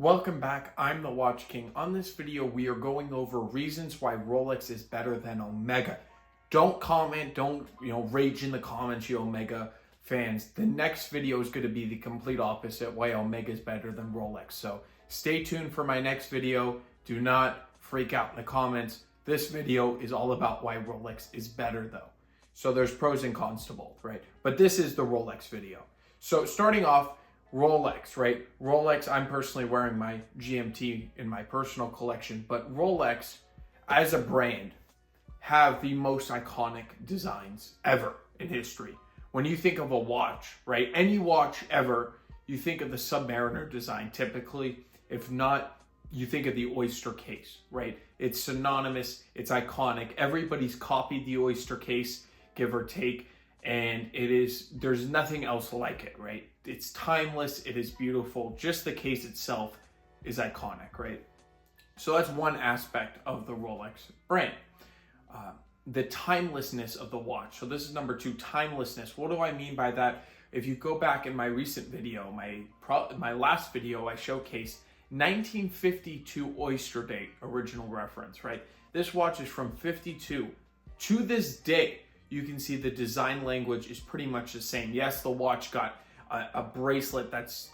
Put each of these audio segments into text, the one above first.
Welcome back, I'm the Watch King. On this video, we are going over reasons why Rolex is better than Omega. Don't comment, don't rage in the comments, you Omega fans. The next video is going to be the complete opposite, why Omega is better than Rolex. So stay tuned for my next video. Do not freak out in the comments. This video is all about why Rolex is better though. So there's pros and cons to both, right? But this is the Rolex video. So starting off, Rolex, right? Rolex, I'm personally wearing my GMT in my personal collection, but Rolex as a brand have the most iconic designs ever in history. When you think of a watch, right? Any watch ever, you think of the Submariner design typically. If not, you think of the oyster case, right? It's synonymous, it's iconic. Everybody's copied the oyster case, give or take. And there's nothing else like it, right? It's timeless, it is beautiful. Just the case itself is iconic, right? So that's one aspect of the Rolex brand. The timelessness of the watch. So this is number two, timelessness. What do I mean by that? If you go back in my recent video, my last video, I showcased 1952 Oyster Date original reference, right? This watch is from 52. To this day, you can see the design language is pretty much the same. Yes, the watch got a bracelet that's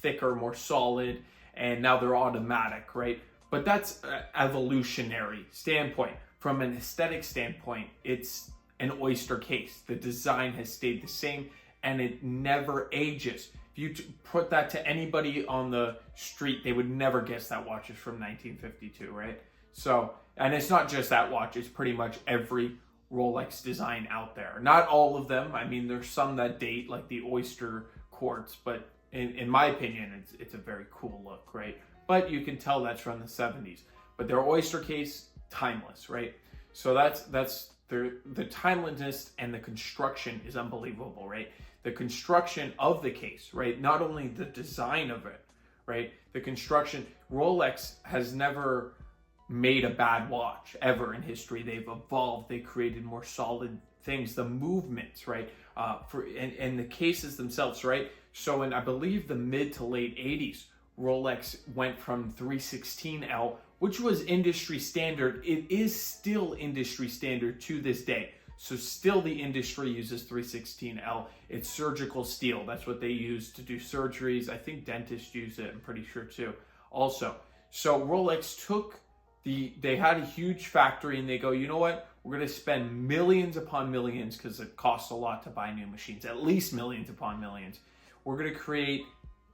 thicker, more solid, and now they're automatic, right? But that's an evolutionary standpoint. From an aesthetic standpoint, it's an oyster case. The design has stayed the same, and it never ages. If you put that to anybody on the street, they would never guess that watch is from 1952, right? So, and it's not just that watch, it's pretty much every Rolex design out there. Not all of them. I mean, there's some that date, like the oyster quartz, but in my opinion, it's a very cool look, right? But you can tell that's from the 70s. But their oyster case, timeless, right? So that's the timelessness, and the construction is unbelievable, right? The construction of the case, right? Not only the design of it, right? The construction. Rolex has never made a bad watch ever in history. They've evolved, they created more solid things, the movements, right? And the cases themselves, right? So in, I believe, the mid to late 80s, Rolex went from 316L, which was industry standard. It is still industry standard to this day. So still the industry uses 316L. It's surgical steel. That's what they use to do surgeries. I think dentists use it, I'm pretty sure too. Also, so Rolex took they had a huge factory, and they go, you know what? We're going to spend millions upon millions, because it costs a lot to buy new machines, at least millions upon millions. We're going to create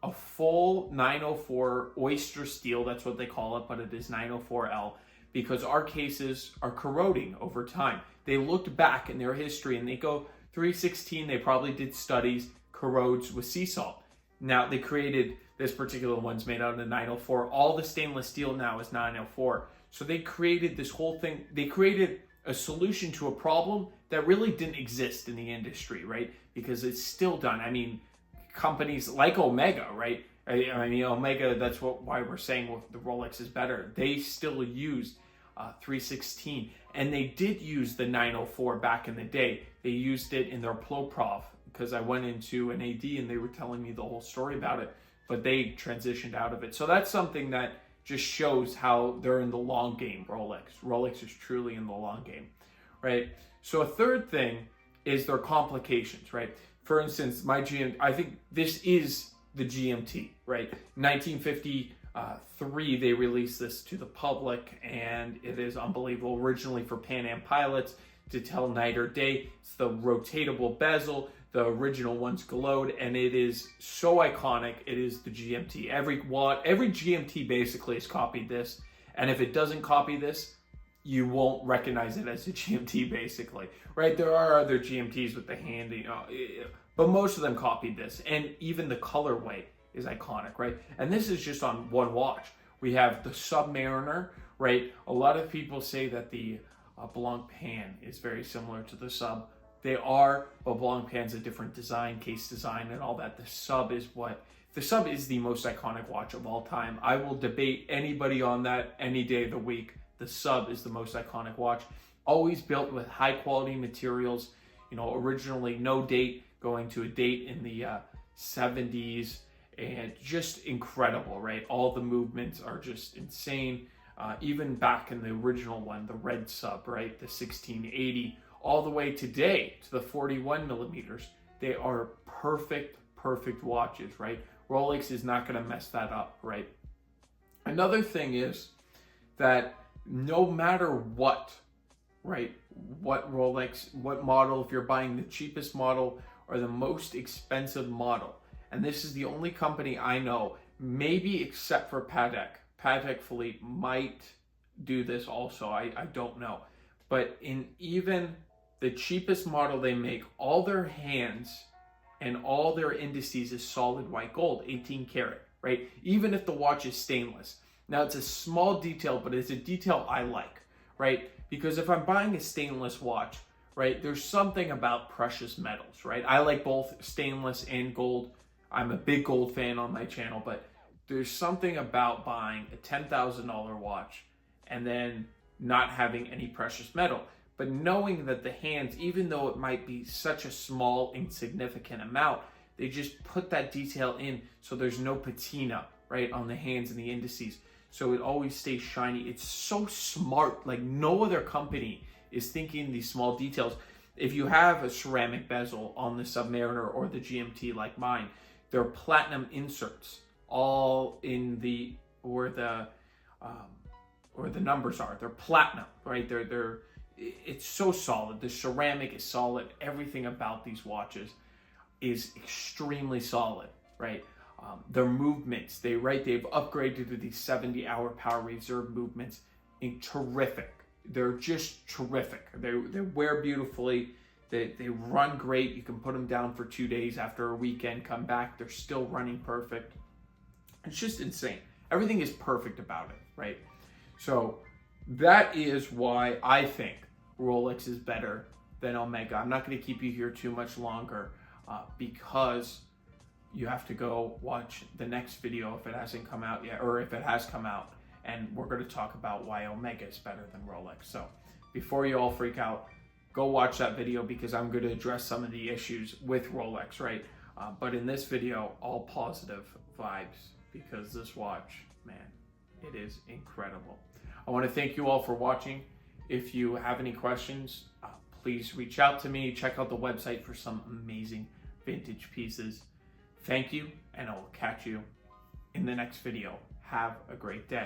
a full 904 oyster steel. That's what they call it, but it is 904L, because our cases are corroding over time. They looked back in their history, and they go, 316, they probably did studies, corrodes with sea salt. Now they created, this particular one's made out of the 904. All the stainless steel now is 904. So they created this whole thing. They created a solution to a problem that really didn't exist in the industry, right? Because it's still done. I mean, companies like Omega, right? I mean, Omega, that's why we're saying the Rolex is better. They still use 316, and they did use the 904 back in the day. They used it in their Ploprov, because I went into an AD and they were telling me the whole story about it, but they transitioned out of it. So that's something that just shows how they're in the long game, Rolex. Rolex is truly in the long game, right? So a third thing is their complications, right? For instance, I think this is the GMT, right? 1953, they released this to the public, and it is unbelievable. Originally for Pan Am pilots to tell night or day. It's the rotatable bezel. The original ones glowed, and it is so iconic. It is the GMT. Every GMT basically has copied this, and if it doesn't copy this, you won't recognize it as a GMT, basically, right? There are other GMTs with the hand, but most of them copied this, and even the colorway is iconic, right? And this is just on one watch. We have the Submariner, right? A lot of people say that the Blanc Pan is very similar to the Sub. They are, but Blanc Pan's a different design, case design, and all that. The Sub is the most iconic watch of all time. I will debate anybody on that any day of the week. The Sub is the most iconic watch. Always built with high quality materials. Originally no date, going to a date in the 70s and just incredible, right? All the movements are just insane. Even back in the original one, the red sub, right? The 1680, all the way today to the 41 millimeters. They are perfect watches, right? Rolex is not going to mess that up, right? Another thing is that no matter what, right? What Rolex, what model, if you're buying the cheapest model or the most expensive model, and this is the only company I know, maybe except for Patek Philippe might do this also, I don't know. But in even the cheapest model they make, all their hands and all their indices is solid white gold, 18 karat, right? Even if the watch is stainless. Now it's a small detail, but it's a detail I like, right? Because if I'm buying a stainless watch, right, there's something about precious metals, right? I like both stainless and gold. I'm a big gold fan on my channel, but there's something about buying a $10,000 watch and then not having any precious metal. But knowing that the hands, even though it might be such a small, insignificant amount, they just put that detail in so there's no patina, right, on the hands and the indices. So it always stays shiny. It's so smart. Like no other company is thinking these small details. If you have a ceramic bezel on the Submariner or the GMT like mine, they're platinum inserts all in the where the numbers are. They're platinum, right? It's so solid. The ceramic is solid. Everything about these watches is extremely solid, right? Their movements, they've upgraded to these 70-hour power reserve movements. Terrific. They're just terrific. They wear beautifully. They run great. You can put them down for 2 days after a weekend, come back, they're still running perfect. It's just insane. Everything is perfect about it, right? So that is why I think Rolex is better than Omega. I'm not going to keep you here too much longer because you have to go watch the next video if it hasn't come out yet, or if it has come out, and we're going to talk about why Omega is better than Rolex. So before you all freak out, go watch that video because I'm going to address some of the issues with Rolex, right? But in this video, all positive vibes because this watch, man, it is incredible. I want to thank you all for watching. If you have any questions, please reach out to me. Check out the website for some amazing vintage pieces. Thank you, and I will catch you in the next video. Have a great day.